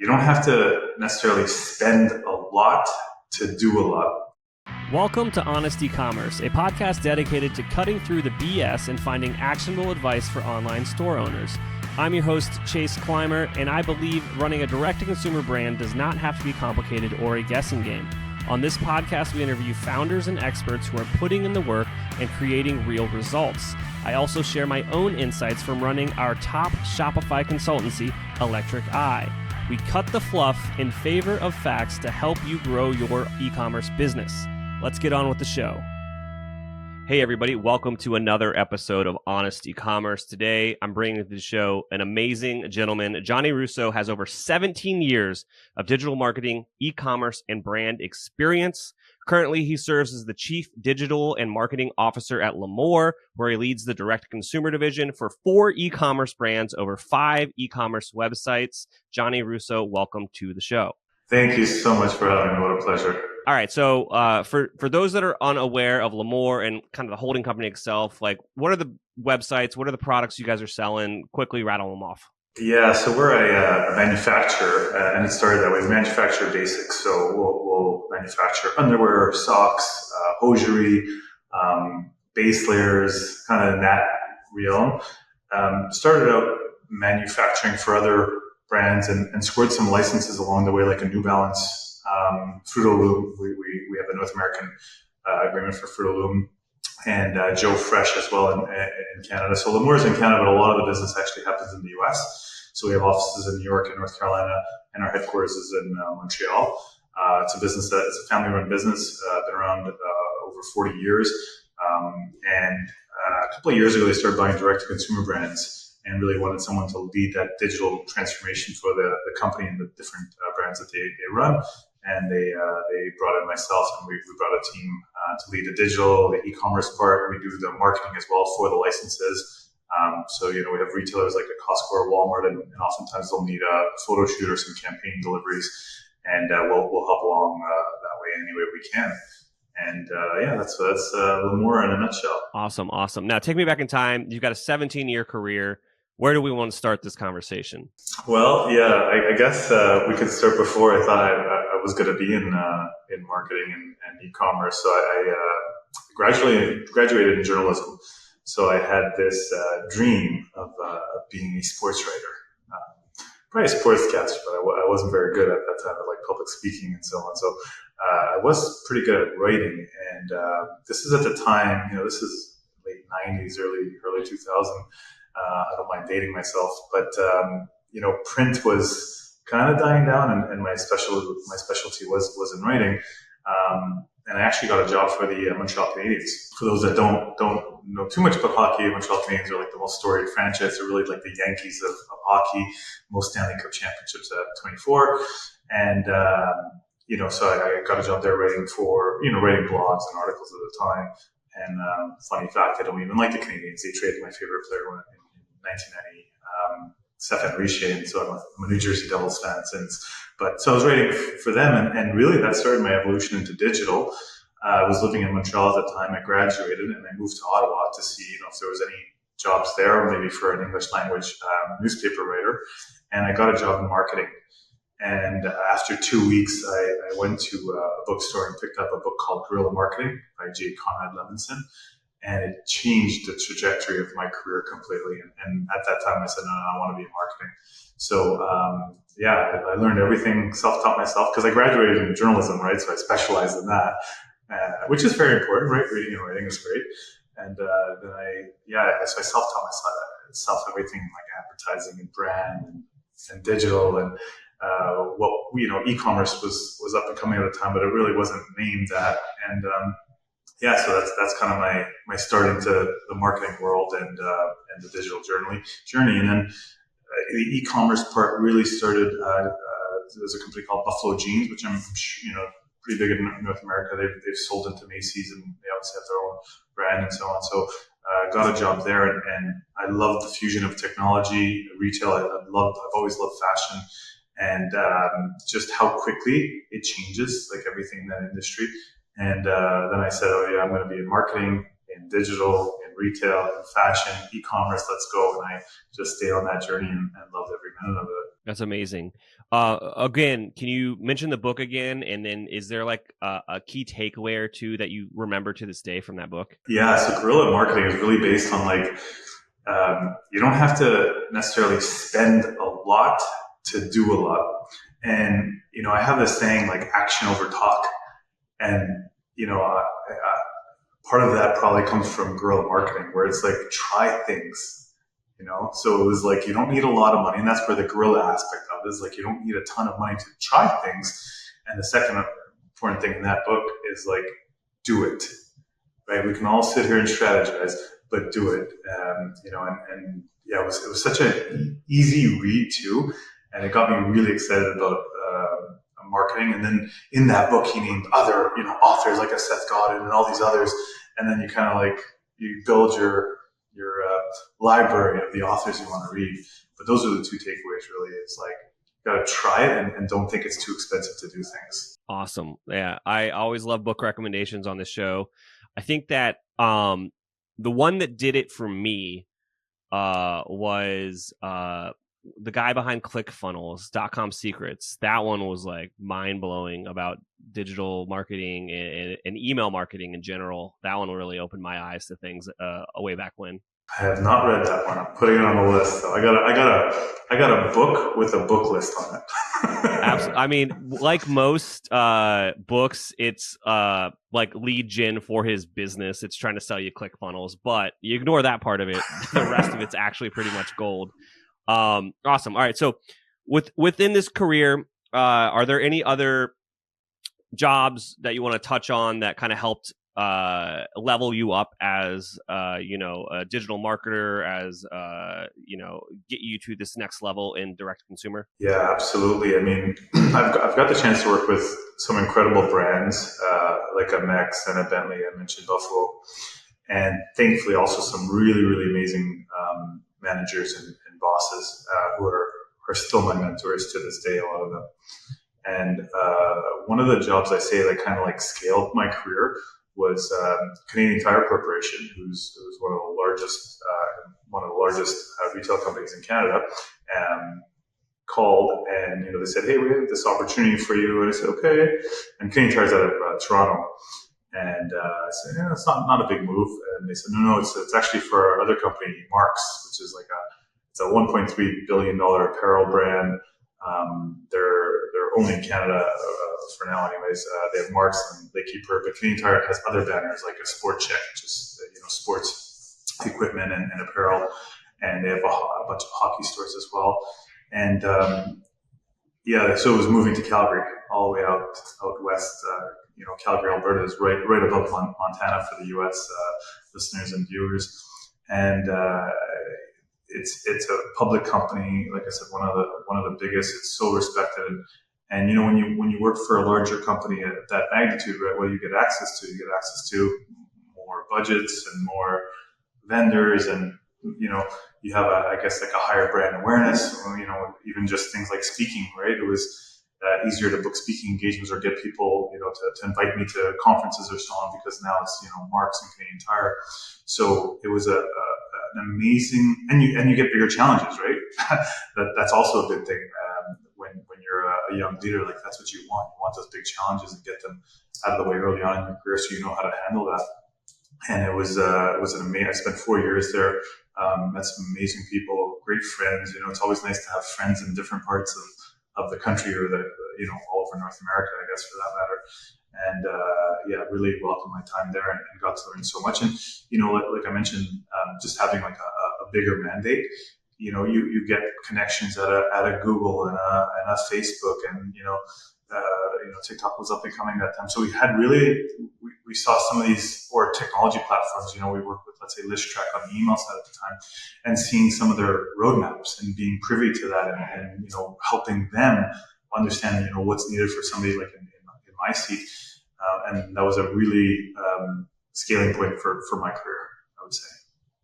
you don't have to necessarily spend a lot to do a lot. Welcome to Honest Ecommerce, a podcast dedicated to cutting through the BS and finding actionable advice for online store owners. I'm your host, Chase Clymer, and I believe running a direct-to-consumer brand does not have to be complicated or a guessing game. On this podcast, we interview founders and experts who are putting in the work and creating real results. I also share my own insights from running our top Shopify consultancy, Electric Eye. We cut the fluff in favor of facts to help you grow your e-commerce business. Let's get on with the show. Hey everybody, welcome to another episode of Honest Ecommerce. Today, I'm bringing to the show an amazing gentleman. Johnny Russo has over 17 years of digital marketing, e-commerce, and brand experience. Currently, he serves as the Chief Digital and Marketing Officer at Lamour, where he leads the direct-to-consumer division for 4 e-commerce brands, over 5 e-commerce websites. Johnny Russo, welcome to the show. Thank you so much for having me. What a pleasure. All right, so for those that are unaware of Lamour and kind of the holding company itself, like what are the websites, what are the products you guys are selling? Quickly rattle them off. Yeah, so we're a manufacturer, and it started that way. We manufacture basics, so we'll manufacture underwear, socks, hosiery, base layers, kind of in that realm. Started out manufacturing for other brands and scored some licenses along the way, like a New Balance, Fruit of Loom. We have a North American agreement for Fruit of Loom, and Joe Fresh as well in Canada. So Lamour is in Canada, but a lot of the business actually happens in the US. So we have offices in New York and North Carolina, and our headquarters is in Montreal. It's a business it's a family-run business, been around over 40 years. And a couple of years ago, they started buying direct-to-consumer brands and really wanted someone to lead that digital transformation for the company and the different brands that they run. And they brought in myself, and we brought a team to lead the digital, the e-commerce part. We do the marketing as well for the licenses. So, we have retailers like a Costco or Walmart, and oftentimes they'll need a photo shoot or some campaign deliveries, and we'll help along that way any way we can. And that's Lamour in a nutshell. Awesome. Now, take me back in time. You've got a 17-year career. Where do we want to start this conversation? Well, I guess we could start before. I thought I was going to be in marketing and e-commerce. So I graduated in journalism. So I had this dream of being a sports writer, probably a sportscaster, but I wasn't very good at that time at like public speaking and so on. So I was pretty good at writing, and this is at the time. This is late '90s, early 2000. I don't mind dating myself, but print was kind of dying down, and my specialty was in writing. And I actually got a job for the Montreal Canadiens. For those that don't know too much about hockey, Montreal Canadiens are like the most storied franchise. They're really like the Yankees of hockey. Most Stanley Cup championships at 24, and so I got a job there writing blogs and articles at the time. And funny fact, I don't even like the Canadiens. They traded my favorite player in 1990, Stefan Richer, and so I'm a New Jersey Devils fan since. But so I was writing for them, and really that started my evolution into digital. I was living in Montreal at the time. I graduated, and I moved to Ottawa to see if there was any jobs there, maybe for an English language newspaper writer. And I got a job in marketing. And after 2 weeks, I went to a bookstore and picked up a book called Guerilla Marketing by J. Conrad Levinson. And it changed the trajectory of my career completely. And at that time, I said, no, I want to be in marketing. So, I learned everything, self-taught myself, because I graduated in journalism, right? So I specialized in that, which is very important, right? Reading and writing is great. And so I self-taught myself everything like advertising and brand and digital and e-commerce was up and coming at the time, but it really wasn't named that. And so that's kind of my start into the marketing world and the digital journey. And then the e-commerce part really started. There's a company called Buffalo Jeans, which I'm pretty big in North America. They've sold into Macy's, and they obviously have their own brand and so on. So got a job there, and I love the fusion of technology, retail. I've always loved fashion. And just how quickly it changes, like everything in that industry. And then I said, I'm going to be in marketing, in digital, in retail, in fashion, e-commerce, let's go. And I just stayed on that journey and loved every minute of it. That's amazing. Again, can you mention the book again? And then is there like a key takeaway or two that you remember to this day from that book? Yeah, so guerrilla marketing is really based on like you don't have to necessarily spend a lot to do a lot. And I have this saying like action over talk, and part of that probably comes from guerrilla marketing, where it's like try things. So it was like you don't need a lot of money, and that's where the guerrilla aspect of it is like you don't need a ton of money to try things. And the second important thing in that book is like do it. Right? We can all sit here and strategize, but do it. And yeah, it was such an easy read too, and it got me really excited about marketing. And then in that book, he named other authors like a Seth Godin and all these others, and then you kind of like you build your library of the authors you want to read. But those are the two takeaways. Really, it's like you got to try it and don't think it's too expensive to do things. Awesome. Yeah, I always love book recommendations on this show. I think that the one that did it for me was the guy behind ClickFunnels, .com Secrets. That one was like mind blowing about digital marketing and email marketing in general. That one really opened my eyes to things way back when. I have not read that one. I'm putting it on the list. So I got a book with a book list on it. Absolutely. I mean, like most books, it's like lead gen for his business. It's trying to sell you ClickFunnels, but you ignore that part of it. The rest of it's actually pretty much gold. Awesome. All right. So within this career, are there any other jobs that you want to touch on that kind of helped level you up as a digital marketer, as get you to this next level in direct consumer? Yeah, absolutely. I mean, I've got the chance to work with some incredible brands like a Mexx and a Bentley. I mentioned Buffalo, and thankfully also some really really amazing managers and bosses who are still my mentors to this day. A lot of them. And one of the jobs I say that kind of like scaled my career was Canadian Tire Corporation, who's one of the largest retail companies in Canada. Called and they said, "Hey, we have this opportunity for you." And I said, "Okay." And Canadian Tire's out of Toronto, and I said, "Yeah, it's not a big move." And they said, "No, it's actually for our other company, Mexx, which is like it's a $1.3 billion apparel brand. They're only in Canada for now, anyways. They have Mexx and they keep her, but Canadian Tire has other banners like a Sport Check, which is sports equipment and apparel, and they have a bunch of hockey stores as well." And so it was moving to Calgary, all the way out west. Calgary, Alberta is right above Montana for the U.S. Listeners and viewers, and it's a public company. Like I said, one of the biggest. It's so respected, and when you work for a larger company at that magnitude, right? What you get access to more budgets and more vendors, and you have I guess like a higher brand awareness. Even just things like speaking, right? It was easier to book speaking engagements or get people to invite me to conferences or so on, because now it's Mexx and Canadian Tire. So it was an amazing, and you get bigger challenges, right? That's also a good thing when you're a young leader. Like that's what you want. You want those big challenges and get them out of the way early on in your career, so you know how to handle that. And it was an amazing. I spent 4 years there. Met some amazing people, great friends. It's always nice to have friends in different parts of the country, or all over North America, I guess, for that matter. And really welcomed my time there and got to learn so much. And like I mentioned, just having like a bigger mandate. You get connections at a Google and a Facebook, and TikTok was up and coming that time. So we had we saw some of these or technology platforms. We worked with, let's say, Listtrack on the email side at the time, and seeing some of their roadmaps and being privy to that, and helping them understand what's needed for somebody like in my seat, and that was a really scaling point for my career, I would say.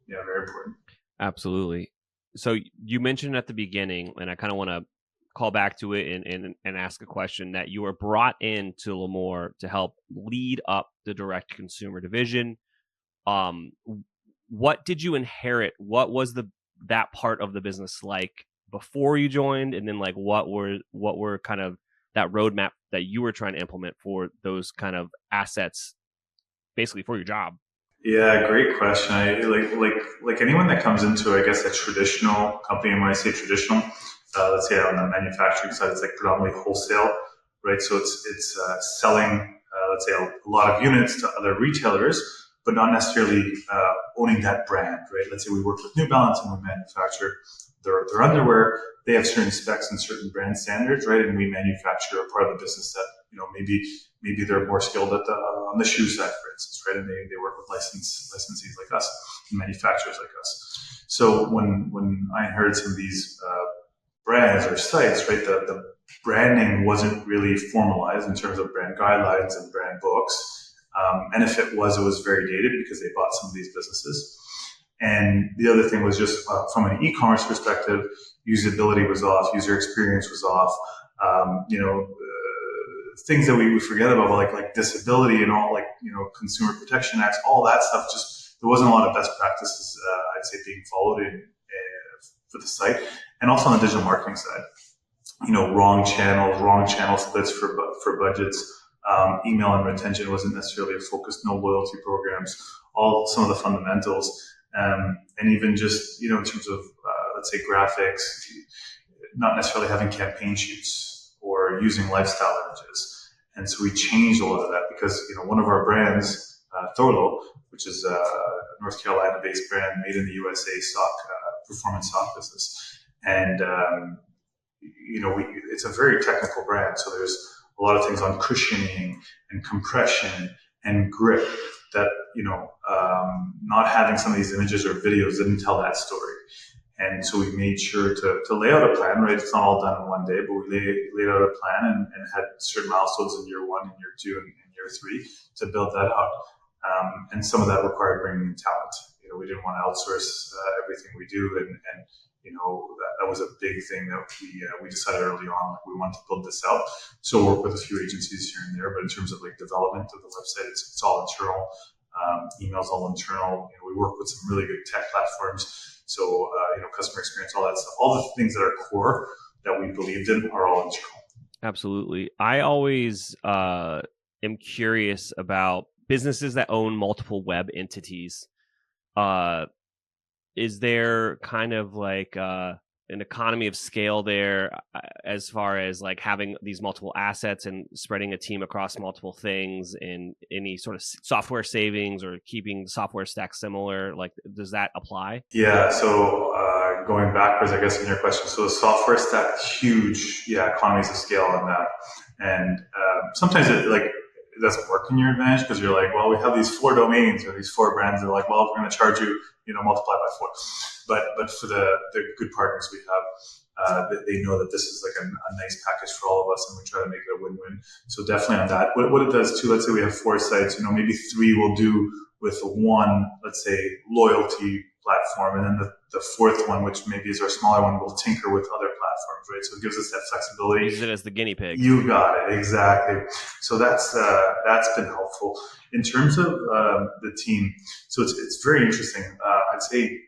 Yeah, very important. Absolutely. So you mentioned at the beginning, and I kind of want to call back to it and ask a question, that you were brought into Lamour to help lead up the direct consumer division. What did you inherit? What was that part of the business like before you joined, and then like what were kind of that roadmap that you were trying to implement for those kind of assets, basically for your job? Yeah, great question. I like anyone that comes into, I guess, a traditional company. And when I say traditional, let's say on the manufacturing side, it's like predominantly wholesale, right? So it's selling, let's say, a lot of units to other retailers, but not necessarily owning that brand, right? Let's say we work with New Balance and we manufacture their underwear. They have certain specs and certain brand standards, right? And we manufacture a part of the business that, maybe they're more skilled at on the shoe side, for instance, right? And they work with licensees like us and manufacturers like us. So when I heard some of these brands or sites, right, the branding wasn't really formalized in terms of brand guidelines and brand books. And if it was very dated because they bought some of these businesses. And the other thing was just from an e-commerce perspective, usability was off, user experience was off. Things that we forget about, like disability and all, consumer protection acts, all that stuff. Just there wasn't a lot of best practices, I'd say, being followed for the site, and also on the digital marketing side. Wrong channel splits for budgets. Email and retention wasn't necessarily a focus. No loyalty programs. Some of the fundamentals, and even just in terms of let's say graphics, not necessarily having campaign shoots or using lifestyle images. And so we changed a lot of that because, one of our brands, Thorlo, which is a North Carolina-based brand made in the USA performance sock business. And, it's a very technical brand. So there's a lot of things on cushioning and compression and grip that, not having some of these images or videos didn't tell that story. And so we made sure to lay out a plan, right? It's not all done in one day, but we laid out a plan and had certain milestones in year 1 and year 2 and year 3 to build that out. And some of that required bringing in talent. We didn't want to outsource everything we do. And that was a big thing that we decided early on. We wanted to build this out. So work with a few agencies here and there, but in terms of development of the website, it's all internal. Email's all internal. We work with some really good tech platforms. So, customer experience, all that stuff, all the things that are core that we believed in are all internal. Absolutely. I always am curious about businesses that own multiple web entities. Is there kind of like an economy of scale there as far as having these multiple assets and spreading a team across multiple things, and any sort of software savings or keeping software stack similar? Does that apply? Yeah. So going backwards, I guess, in your question. So the software stack, huge, economies of scale on that. And sometimes it doesn't work in your advantage because you're like, well, we have these 4 domains or these 4 brands. They're like, well, we're going to charge you, multiply by 4. But for the good partners we have, they know that this is a nice package for all of us, and we try to make it a win-win. So definitely on that. What it does too, let's say we have 4 sites, maybe 3 will do with one, let's say, loyalty platform, and then the 4th one, which maybe is our smaller one, will tinker with other platforms, right? So it gives us that flexibility. Use it as the guinea pig. You got it, exactly. So that's been helpful in terms of the team. So it's very interesting. I'd say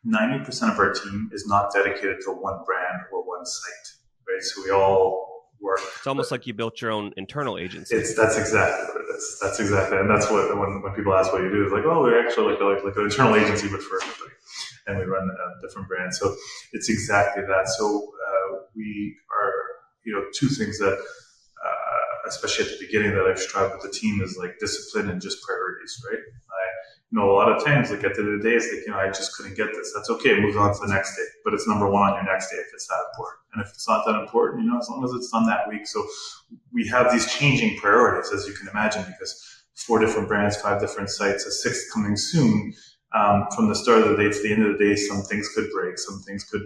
90% of our team is not dedicated to one brand or one site, right? So we all work. It's almost like you built your own internal agency. That's exactly what it is. That's exactly, and that's what when people ask what you do, it's like, oh, we're actually like an internal agency, but for everybody, and we run different brands. So it's exactly that. So we are, 2 things that, especially at the beginning, that I've strived with the team is discipline and just priorities, right? A lot of times, at the end of the day, it's I just couldn't get this. That's okay. Move on to the next day. But it's number 1 on your next day if it's that important. And if it's not that important, as long as it's done that week. So we have these changing priorities, as you can imagine, because 4 different brands, 5 different sites, a 6th coming soon. From the start of the day to the end of the day, some things could break. Some things could,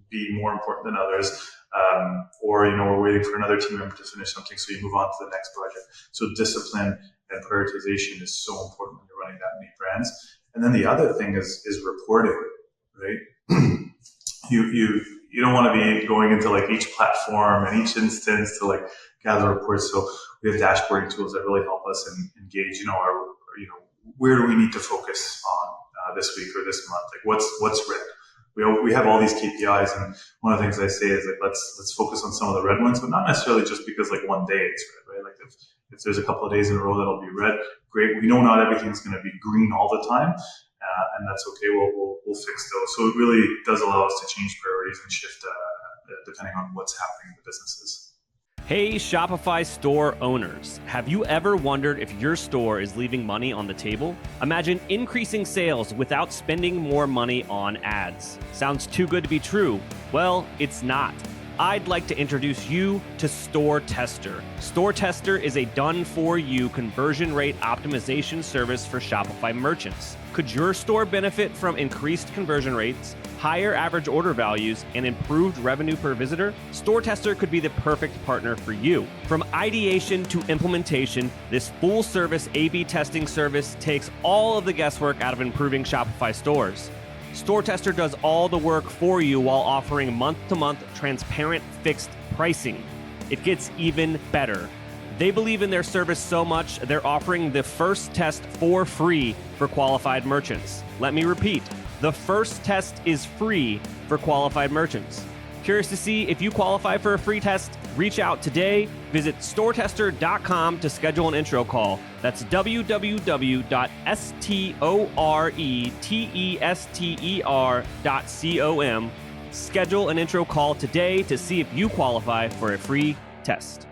be more important than others. Or, we're waiting for another team member to finish something, so you move on to the next project. So discipline and prioritization is so important when you're running that many brands. And then the other thing is reporting, right? You don't want to be going into each platform and each instance to gather reports. So we have dashboarding tools that really help us engage, where do we need to focus on this week or this month? What's red? we have all these KPIs, and one of the things I say is like let's focus on some of the red ones, but not necessarily just because like one day it's red, right? Like if there's a couple of days in a row that'll be red, great. We know not everything's going to be green all the time, and that's okay. We'll fix those. So it really does allow us to change priorities and shift depending on what's happening in the businesses. Hey, Shopify store owners. Have you ever wondered if your store is leaving money on the table? Imagine increasing sales without spending more money on ads. Sounds too good to be true. Well, it's not. I'd like to introduce you to Store Tester. Store Tester is a done-for-you conversion rate optimization service for Shopify merchants. Could your store benefit from increased conversion rates, higher average order values, and improved revenue per visitor? Store Tester could be the perfect partner for you. From ideation to implementation, this full-service A/B testing service takes all of the guesswork out of improving Shopify stores. Store Tester does all the work for you while offering month-to-month transparent fixed pricing. It gets even better. They believe in their service so much, they're offering the first test for free for qualified merchants. Let me repeat, the first test is free for qualified merchants. Curious to see if you qualify for a free test? Reach out today. Visit storetester.com to schedule an intro call. That's www.storetester.com. Schedule an intro call today to see if you qualify for a free test.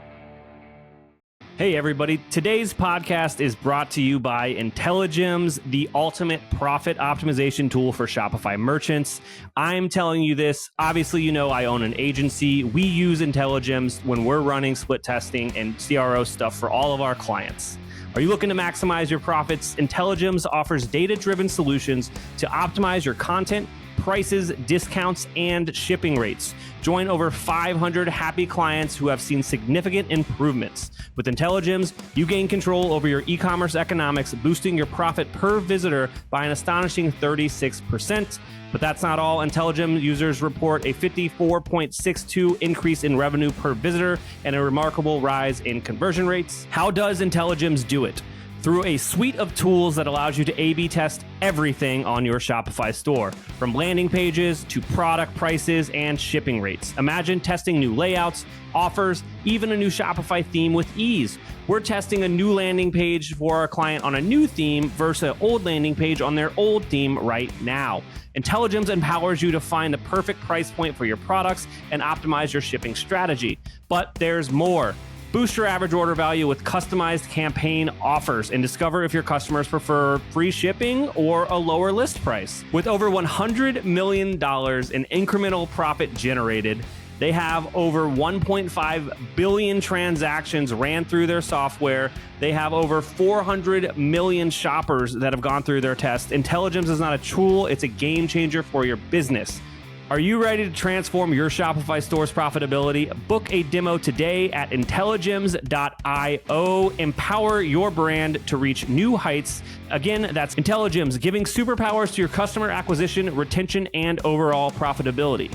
Hey everybody, today's podcast is brought to you by Intelligems, the ultimate profit optimization tool for Shopify merchants. I'm telling you this, obviously you know I own an agency. We use Intelligems when we're running split testing and CRO stuff for all of our clients. Are you looking to maximize your profits? Intelligems offers data-driven solutions to optimize your content, prices, discounts, and shipping rates. Join over 500 happy clients who have seen significant improvements. With Intelligems, you gain control over your e-commerce economics, boosting your profit per visitor by an astonishing 36%. But that's not all. Intelligems users report a 54.62% increase in revenue per visitor and a remarkable rise in conversion rates. How does Intelligems do it? Through a suite of tools that allows you to A/B test everything on your Shopify store, from landing pages to product prices and shipping rates. Imagine testing new layouts, offers, even a new Shopify theme with ease. We're testing a new landing page for our client on a new theme versus an old landing page on their old theme right now. Intelligems empowers you to find the perfect price point for your products and optimize your shipping strategy. But there's more. Boost your average order value with customized campaign offers and discover if your customers prefer free shipping or a lower list price. With over $100 million in incremental profit generated, they have over 1.5 billion transactions ran through their software. They have over 400 million shoppers that have gone through their test. Intelligems is not a tool, it's a game changer for your business. Are you ready to transform your Shopify store's profitability? Book a demo today at intelligems.io. Empower your brand to reach new heights. Again, that's Intelligems, giving superpowers to your customer acquisition, retention, and overall profitability.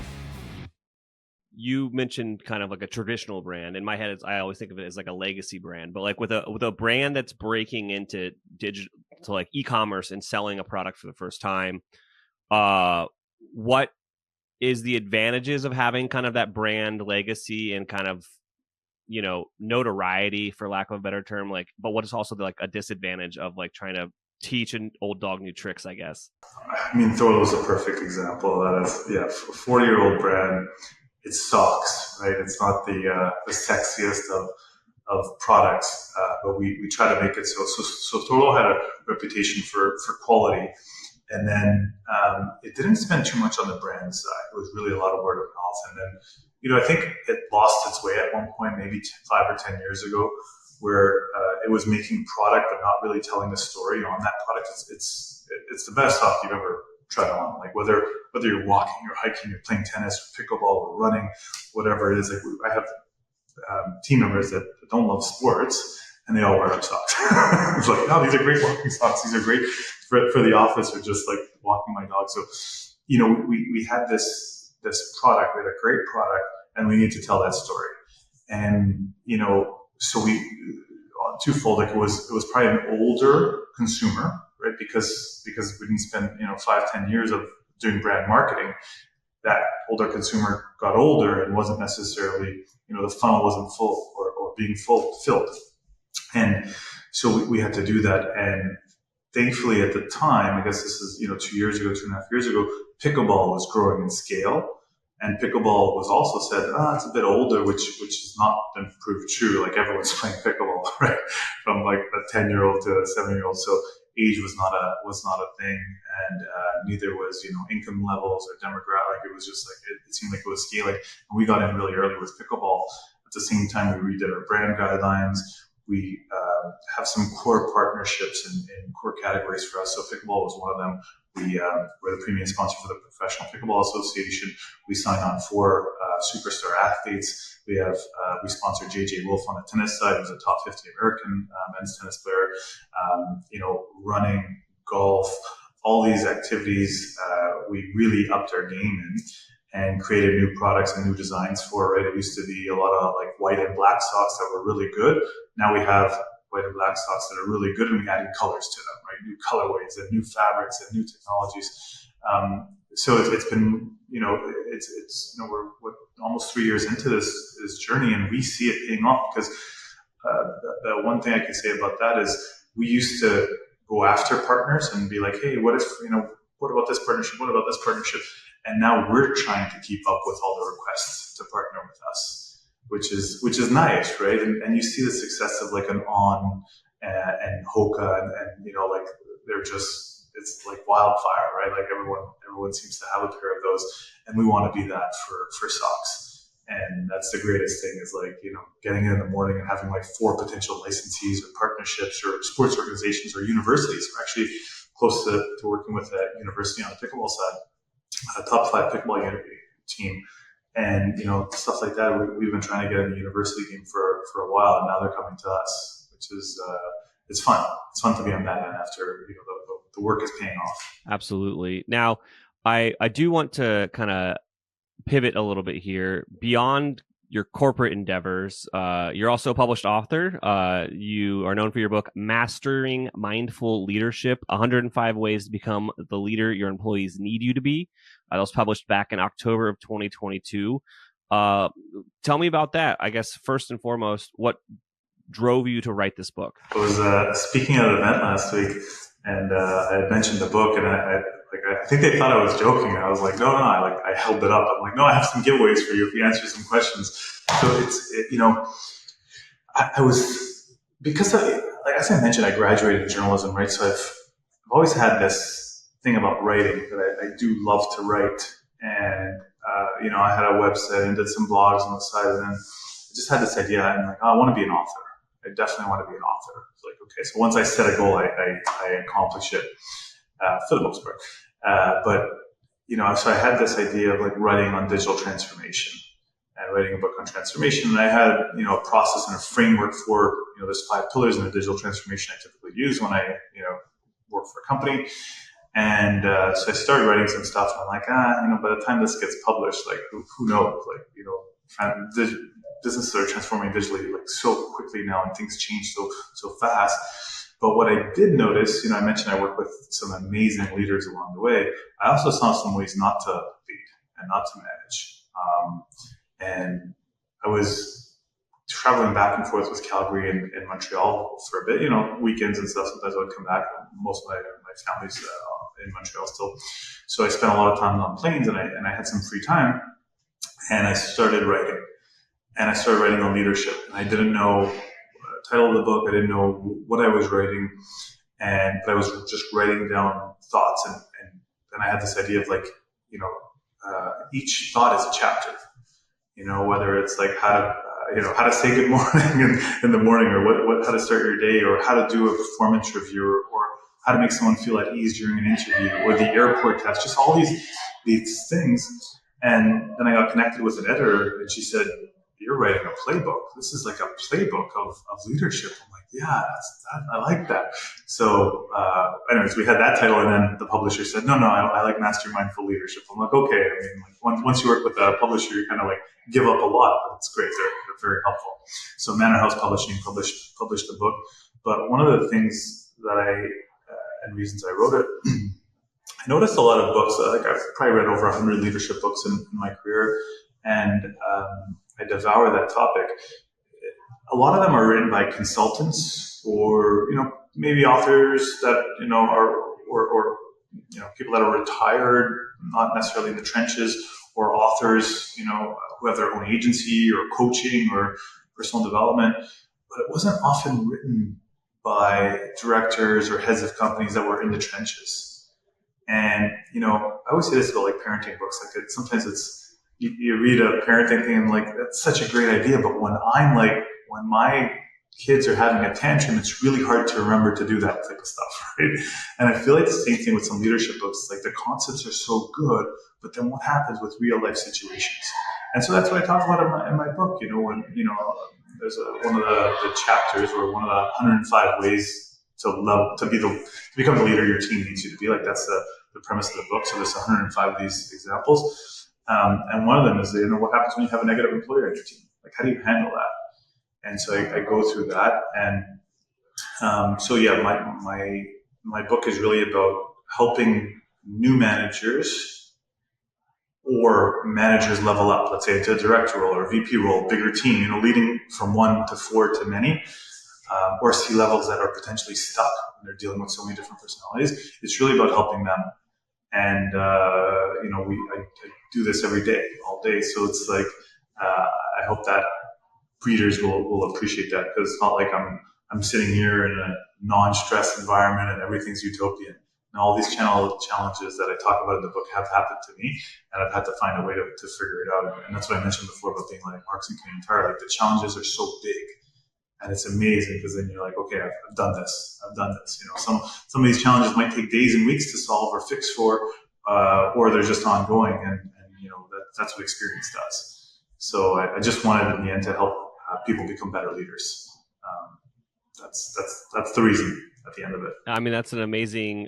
You mentioned kind of like a traditional brand. In my head, I always think of it as like a legacy brand, but like with a brand that's breaking into digital, to like e-commerce and selling a product for the first time, what is the advantages of having kind of that brand legacy and kind of, you know, notoriety, for lack of a better term, like, but what is also like a disadvantage of like trying to teach an old dog new tricks, I guess? I mean, Throw is a perfect example. That is, a 40-year-old brand. It sucks, right? It's not the sexiest of products, but we try to make it so Throw had a reputation for quality. And then it didn't spend too much on the brand side. It was really a lot of word of mouth. And then, I think it lost its way at one point, maybe 5 or 10 years ago, where it was making product but not really telling the story on that product. It's the best stuff you've ever tried on. Like whether you're walking or hiking, you're playing tennis, or pickleball, or running, whatever it is. Like I have team members that don't love sports, and they all wear our socks. It's like, no, these are great walking socks. These are great for the office or just like walking my dog. So, we had this product, we had a great product, and we need to tell that story. And, so we, twofold, like it was probably an older consumer, right? Because we didn't spend, 5-10 years of doing brand marketing, that older consumer got older and wasn't necessarily, the funnel wasn't full or being filled. And so we had to do that. And thankfully at the time, I guess this is, 2 years ago, 2.5 years ago, pickleball was growing in scale. And pickleball was also said, it's a bit older, which has not been proved true. Like everyone's playing pickleball, right? From like a 10-year-old to a 7-year-old. So age was not a thing, and neither was income levels or demographic. Like it was just like it seemed like it was scaling. And we got in really early with pickleball. At the same time, we redid our brand guidelines. We have some core partnerships in core categories for us. So pickleball was one of them. We're the premium sponsor for the Professional Pickleball Association. We signed on 4 superstar athletes. We sponsor JJ Wolf on the tennis side, who's a top 50 American men's tennis player. Running, golf, all these activities, we really upped our game in and created new products and new designs for, right? It used to be a lot of like white and black socks that were really good. Now we have white and black socks that are really good, and we added colors to them, right? New colorways and new fabrics and new technologies. So it's been, we're almost 3 years into this journey, and we see it paying off because the one thing I can say about that is we used to go after partners and be like, hey, what about this partnership? What about this partnership? And now we're trying to keep up with all the requests to partner with us, which is nice, right? And you see the success of like an On and Hoka and like they're just, it's like wildfire, right? Like everyone seems to have a pair of those, and we want to be that for socks. And that's the greatest thing is like, getting in the morning and having like 4 potential licensees or partnerships or sports organizations or universities. We're actually close to working with a university on the pickleball side, a top 5 pickleball team. And, stuff like that, we've been trying to get in the university game for a while, and now they're coming to us, which is, it's fun. It's fun to be on that end after, the work is paying off. Absolutely. Now, I do want to kind of pivot a little bit here. Beyond your corporate endeavors, you're also a published author. You are known for your book, Mastering Mindful Leadership, 105 Ways to Become the Leader Your Employees Need You to Be. That was published back in October of 2022. Tell me about that. I guess first and foremost, what drove you to write this book? I was speaking at an event last week, and I had mentioned the book, and I think they thought I was joking. I was like, no, I held it up. I'm like, no, I have some giveaways for you if you answer some questions. So I was, because as I mentioned, I graduated in journalism, right? So I've always had this thing about writing that I do love to write. And, I had a website and did some blogs on the side, and then I just had this idea, and like, I want to be an author. I definitely want to be an author. It's like, okay, so once I set a goal, I accomplish it for the most part. So I had this idea of like writing on digital transformation and writing a book on transformation. And I had, a process and a framework for, there's 5 pillars in the digital transformation I typically use when I, work for a company. And so I started writing some stuff, and I'm like, by the time this gets published, like who knows, like, businesses are transforming digitally like so quickly now, and things change so fast. But what I did notice, I mentioned I work with some amazing leaders along the way. I also saw some ways not to lead and not to manage. And I was traveling back and forth with Calgary and Montreal for a bit, weekends and stuff. Sometimes I would come back. Most of my family's in Montreal still. So I spent a lot of time on planes, and I had some free time, and I started writing. And I started writing on leadership. And I didn't know the title of the book. I didn't know what I was writing. But I was just writing down thoughts. And then I had this idea of like, each thought is a chapter. Whether it's like how to say good morning in the morning, or how to start your day, or how to do a performance review, or how to make someone feel at ease during an interview, or the airport test, just all these things. And then I got connected with an editor, and she said, you're writing a playbook. This is like a playbook of leadership. I'm like, yeah, I like that. So anyways, we had that title, and then the publisher said, no, I like Mastering Mindful Leadership. I'm like, okay. I mean, like once you work with a publisher, you kind of like give up a lot, but it's great. They're very helpful. So Manor House Publishing published the book. But one of the things that and reasons I wrote it I noticed a lot of books. Like I've probably read over 100 leadership books in my career, and I devour that topic. A lot of them are written by consultants or maybe authors that are or people that are retired, not necessarily in the trenches, or authors who have their own agency or coaching or personal development. But it wasn't often written by directors or heads of companies that were in the trenches. And I always say this about like parenting books. Like sometimes it's you read a parenting thing and like that's such a great idea, but when my kids are having a tantrum, it's really hard to remember to do that type of stuff, right? And I feel like the same thing with some leadership books. Like the concepts are so good, but then what happens with real life situations? And so that's what I talk about in my book. When there's one of the chapters or one of the 105 ways to become the leader your team needs you to be. Like that's the premise of the book. So there's 105 of these examples, and one of them is what happens when you have a negative employer on your team. Like how do you handle that? And so I go through that, and so yeah, my book is really about helping new managers or managers level up, let's say into a director role or a VP role, bigger team, leading from 1 to 4 to many, or C-levels that are potentially stuck when they're dealing with so many different personalities. It's really about helping them. And, I do this every day, all day. So it's like, I hope that readers will appreciate that, because it's not like I'm sitting here in a non-stress environment and everything's utopian. And all these challenges that I talk about in the book have happened to me, and I've had to find a way to figure it out. And that's what I mentioned before about being like Mark's and Canadian Tire. Like the challenges are so big, and it's amazing because then you're like, okay, I've done this. Some of these challenges might take days and weeks to solve or fix for, or they're just ongoing, and that's what experience does. So I just wanted in the end to help people become better leaders. That's the reason at the end of it. I mean, that's an amazing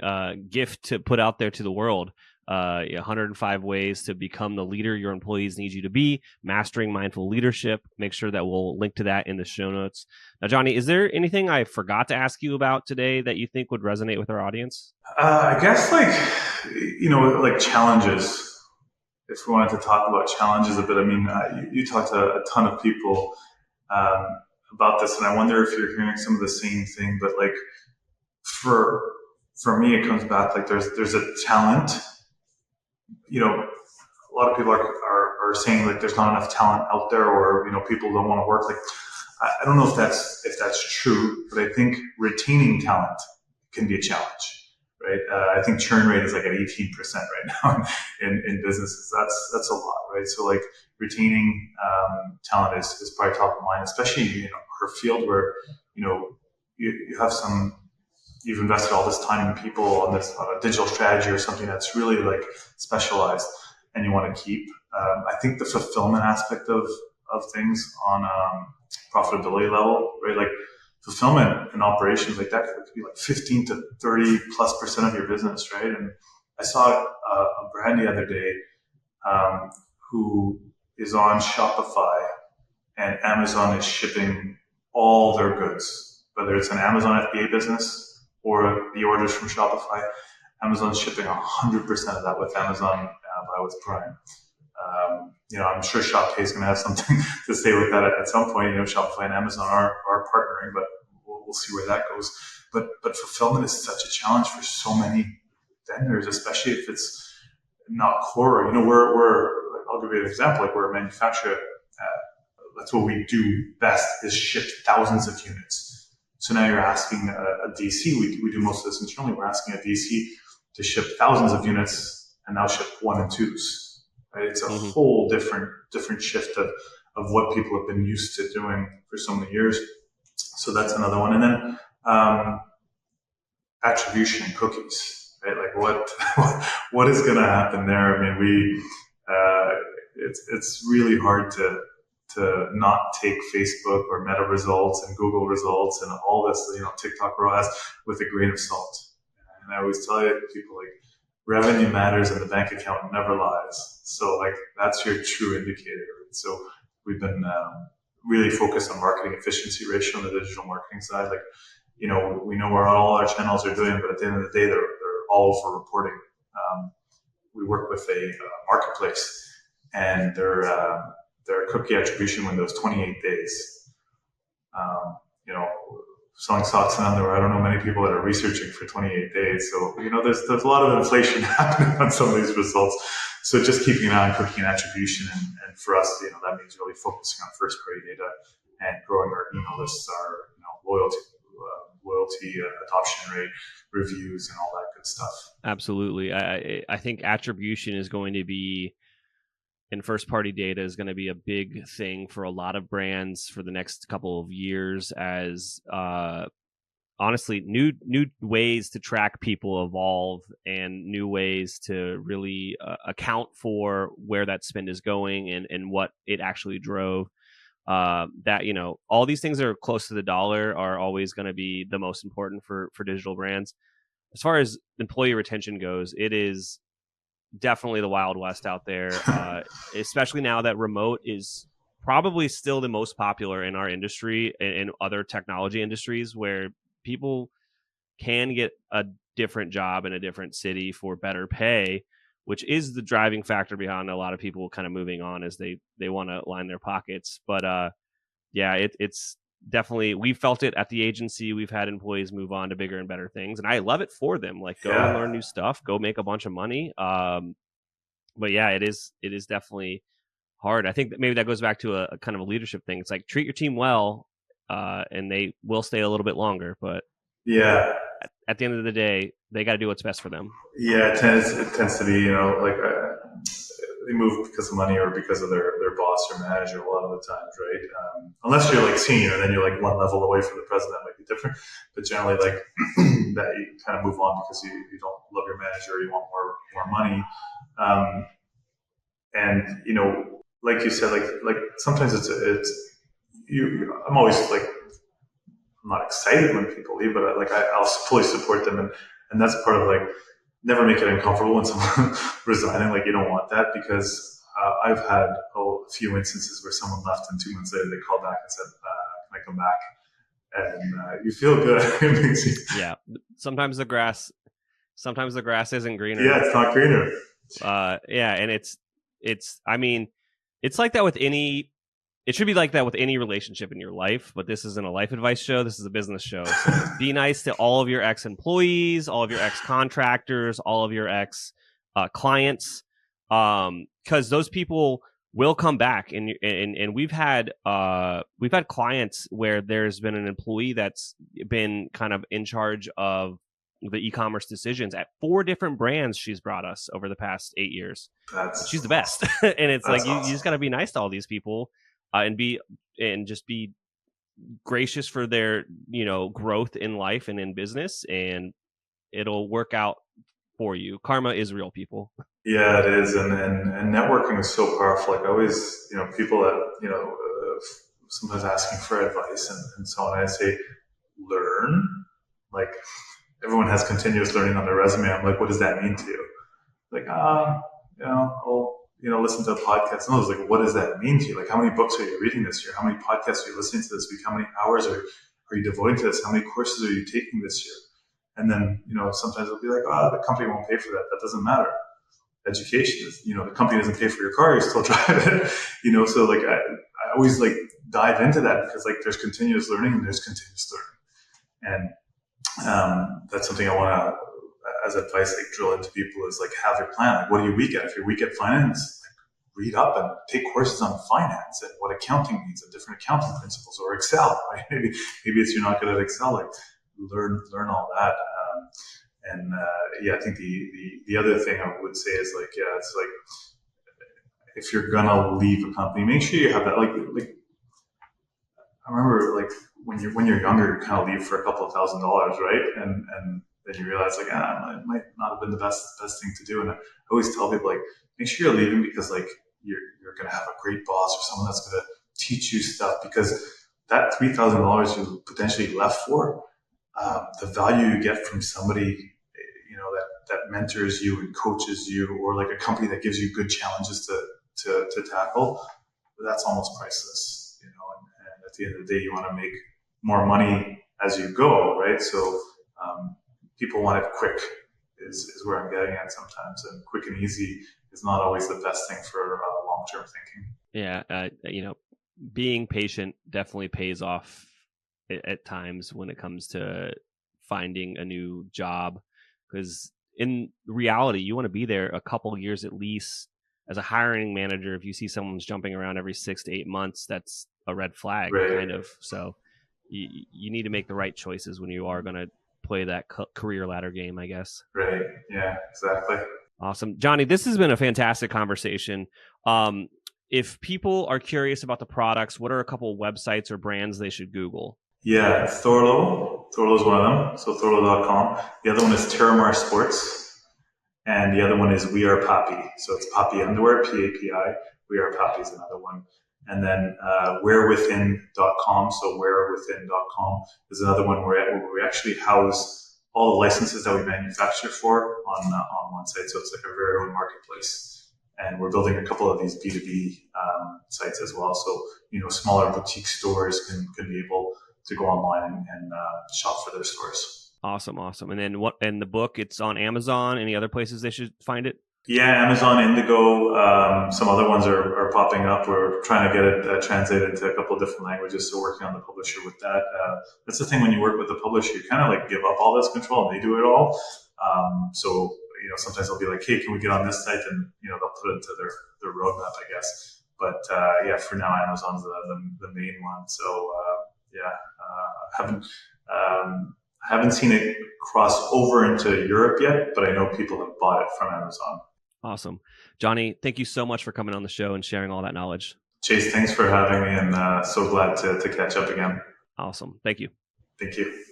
gift to put out there to the world. 105 ways to become the leader your employees need you to be, mastering mindful leadership. Make sure that we'll link to that in the show notes. Now, Johnny, is there anything I forgot to ask you about today that you think would resonate with our audience? I guess like challenges. If we wanted to talk about challenges a bit, I mean, you talked to a ton of people about this, and I wonder if you're hearing some of the same thing. But like for me, it comes back like there's a talent. A lot of people are saying like there's not enough talent out there, or people don't want to work. Like I don't know if that's true, but I think retaining talent can be a challenge. Right, I think churn rate is like at 18% right now in businesses. That's a lot, right? So like retaining talent is probably top of mind, especially in our field where you have you've invested all this time in people on a digital strategy or something that's really like specialized, and you want to keep. I think the fulfillment aspect of things on profitability level, right? Like fulfillment and operations like that could be like 15 to 30+% of your business, right? And I saw a brand the other day who is on Shopify, and Amazon is shipping all their goods, whether it's an Amazon FBA business or the orders from Shopify. Amazon's shipping 100% of that with Amazon Buy with Prime. I'm sure ShopPay is going to have something to say with that at some point. Shopify and Amazon are partnering, but we'll see where that goes. But fulfillment is such a challenge for so many vendors, especially if it's not core. I'll give you an example. Like we're a manufacturer. That's what we do best is ship thousands of units. So now you're asking a DC. We do most of this internally. We're asking a DC to ship thousands of units and now ship 1 and 2s. Right? It's a whole different shift of what people have been used to doing for so many years. So that's another one. And then attribution and cookies, right? Like what is going to happen there? I mean, it's really hard to not take Facebook or Meta results and Google results and all this, TikTok ROAS with a grain of salt. And I always tell people like revenue matters and the bank account never lies. So like that's your true indicator. So we've been really focused on marketing efficiency ratio on the digital marketing side. Like, we know where all our channels are doing, but at the end of the day, they're all for reporting. we work with a marketplace, and their cookie attribution window is 28 days. You know, selling socks and underwear, I don't know many people that are researching for 28 days. So, you know, there's a lot of inflation happening on some of these results. So just keeping an eye on cookie and attribution. And for us, you know, that means really focusing on first party data and growing our email lists, our, you know, loyalty adoption rate, reviews, and all that good stuff. Absolutely. I think attribution is going to be, and first party data is going to be a big thing for a lot of brands for the next couple of years, as honestly new ways to track people evolve, and new ways to really account for where that spend is going and what it actually drove. That, you know, all these things that are close to the dollar are always going to be the most important for digital brands. As far as employee retention goes, it is definitely the Wild West out there, especially now that remote is probably still the most popular in our industry and other technology industries, where people can get a different job in a different city for better pay, which is the driving factor behind a lot of people kind of moving on, as they want to line their pockets. But yeah, it's definitely, we felt it at the agency. We've had employees move on to bigger and better things, and I love it for them. Like, go and learn new stuff, go make a bunch of money. But yeah, it is definitely hard. I think that maybe that goes back to a kind of a leadership thing. It's like, treat your team well, and they will stay a little bit longer. But yeah, at the end of the day, they got to do what's best for them. Yeah, it tends to be, you know, like they move because of money or because of their boss or manager a lot of the times, right? Unless you're like senior, and then you're like one level away from the president, that might be different. But generally, like that, you kind of move on because you don't love your manager, or you want more money. And you know, like you said, like sometimes it's I'm always like, I'm not excited when people leave, but I'll fully support them, and that's part of like, never make it uncomfortable when someone resigning. Like, you don't want that, because I've had a few instances where someone left and 2 months later they called back and said, "Can I come back?" And you feel good. It makes you. Yeah, sometimes the grass isn't greener. Yeah, it's not greener. Yeah, and it's. I mean, it's like that with any. It should be like that with any relationship in your life, but this isn't a life advice show. This is a business show. So be nice to all of your ex-employees, all of your ex-contractors, all of your ex-clients, because those people will come back. And we've had clients where there's been an employee that's been kind of in charge of the e-commerce decisions at 4 different brands she's brought us over the past 8 years. She's the best. And it's like, awesome. You just got to be nice to all these people. And just be gracious for their, you know, growth in life and in business, and it'll work out for you. Karma is real, people. Yeah, it is, and networking is so powerful. Like, I always, you know, people that, you know, sometimes asking for advice and so on. I say, learn. Like, everyone has continuous learning on their resume. I'm like, what does that mean to you? Like, you know, I'll listen to a podcast. And I was like, what does that mean to you? Like, how many books are you reading this year? How many podcasts are you listening to this week? How many hours are you devoting to this? How many courses are you taking this year? And then, you know, sometimes it'll be like, the company won't pay for that. That doesn't matter. Education is, you know, the company doesn't pay for your car, you still drive it, you know? So like, I always like dive into that, because like there's continuous learning and there's continuous learning. And that's something I want to, as advice, like drill into people, is like, have your plan. Like, what are you weak at? If you're weak at finance, like, read up and take courses on finance and what accounting means and different accounting principles, or Excel, right? Maybe it's, you're not good at Excel, like learn all that. I think the other thing I would say is like, yeah, it's like, if you're gonna leave a company, make sure you have that. Like I remember, like when you're younger, you kind of leave for a couple of $1,000, right? And then you realize like, it might not have been the best thing to do. And I always tell people, like, make sure you're leaving because like you're gonna have a great boss or someone that's gonna teach you stuff, because that $3,000 you potentially left for, the value you get from somebody, you know, that mentors you and coaches you, or like a company that gives you good challenges to tackle, that's almost priceless, you know. And at the end of the day, you want to make more money as you go, right? So people want it quick, is where I'm getting at sometimes. And quick and easy is not always the best thing for long-term thinking. Yeah, being patient definitely pays off at times when it comes to finding a new job, because in reality, you want to be there a couple of years at least. As a hiring manager, if you see someone's jumping around every 6 to 8 months, that's a red flag, kind of. So you need to make the right choices when you are going to play that career ladder game, I guess. Right. Yeah, exactly. Awesome. Johnny, this has been a fantastic conversation. If people are curious about the products, what are a couple of websites or brands they should Google? Yeah, Thorlo. Thorlo is one of them. So Thorlo.com. The other one is Terramar Sports. And the other one is We Are Papi. So it's Papi Underwear, P-A-P-I. We Are Papi is another one. And then wherewithin.com. So wherewithin.com is another one where we actually house all the licenses that we manufacture for on one site. So it's like our very own marketplace. And we're building a couple of these B2B sites as well. So, smaller boutique stores can be able to go online and shop for their stores. Awesome. And then and the book, it's on Amazon. Any other places they should find it? Yeah, Amazon, Indigo, some other ones are popping up. We're trying to get it translated into a couple of different languages, so working on the publisher with that. That's the thing when you work with the publisher, you kind of like give up all this control and they do it all. So sometimes they'll be like, hey, can we get on this site? And, they'll put it into their roadmap, I guess. But for now, Amazon's the main one. So haven't seen it cross over into Europe yet, but I know people have bought it from Amazon. Awesome. Johnny, thank you so much for coming on the show and sharing all that knowledge. Chase, thanks for having me, and so glad to catch up again. Awesome. Thank you. Thank you.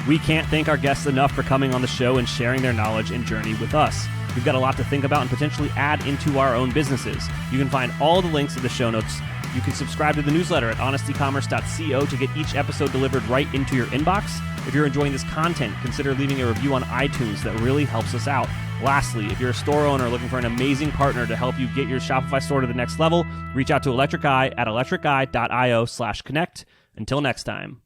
We can't thank our guests enough for coming on the show and sharing their knowledge and journey with us. We've got a lot to think about and potentially add into our own businesses. You can find all the links in the show notes. You can subscribe to the newsletter at honestecommerce.co to get each episode delivered right into your inbox. If you're enjoying this content, consider leaving a review on iTunes. That really helps us out. Lastly, if you're a store owner looking for an amazing partner to help you get your Shopify store to the next level, reach out to Electric Eye at electriceye.io/connect. Until next time.